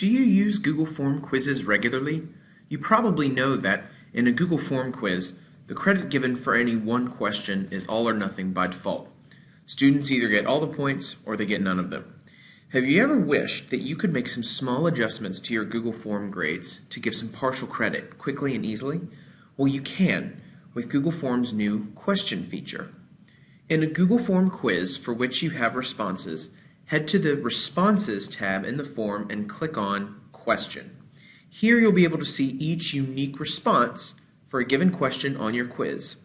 Do you use Google Form quizzes regularly? You probably know that in a Google Form quiz, the credit given for any one question is all or nothing by default. Students either get all the points or they get none of them. Have you ever wished that you could make some small adjustments to your Google Form grades to give some partial credit quickly and easily? Well, you can with Google Form's new question feature. In a Google Form quiz for which you have responses, head to the Responses tab in the form and click on Question. Here you'll be able to see each unique response for a given question on your quiz,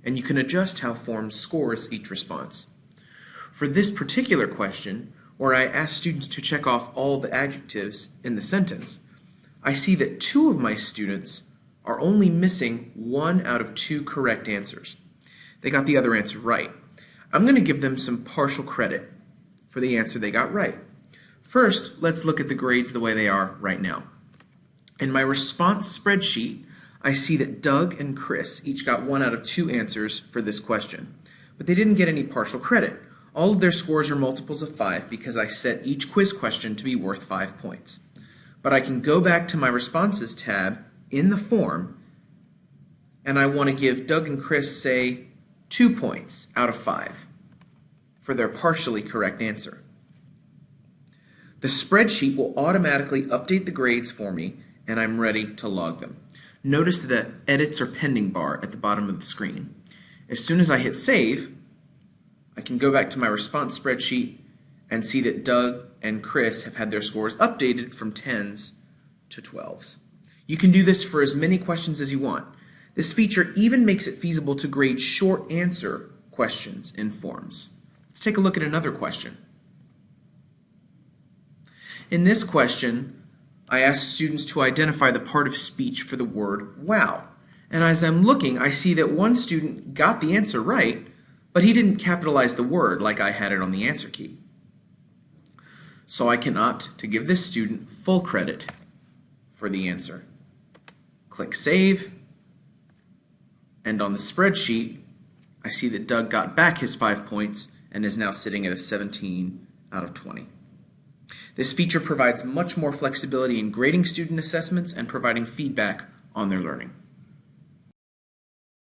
and you can adjust how Form scores each response. For this particular question, where I asked students to check off all the adjectives in the sentence, I see that 2 of my students are only missing 1 out of 2 correct answers. They got the other answer right. I'm going to give them some partial credit for the answer they got right. First, let's look at the grades the way they are right now. In my response spreadsheet, I see that Doug and Chris each got 1 out of 2 answers for this question, but they didn't get any partial credit. All of their scores are multiples of 5 because I set each quiz question to be worth 5 points. But I can go back to my Responses tab in the form, and I want to give Doug and Chris, say, 2 points out of 5 for their partially correct answer. The spreadsheet will automatically update the grades for me, and I'm ready to log them. Notice the Edits or Pending bar at the bottom of the screen. As soon as I hit Save, I can go back to my response spreadsheet and see that Doug and Chris have had their scores updated from 10s to 12s. You can do this for as many questions as you want. This feature even makes it feasible to grade short answer questions in forms. Let's take a look at another question. In this question, I asked students to identify the part of speech for the word wow. And as I'm looking, I see that one student got the answer right, but he didn't capitalize the word like I had it on the answer key. So I can opt to give this student full credit for the answer. Click Save, and on the spreadsheet, I see that Doug got back his 5 points and is now sitting at a 17 out of 20. This feature provides much more flexibility in grading student assessments and providing feedback on their learning.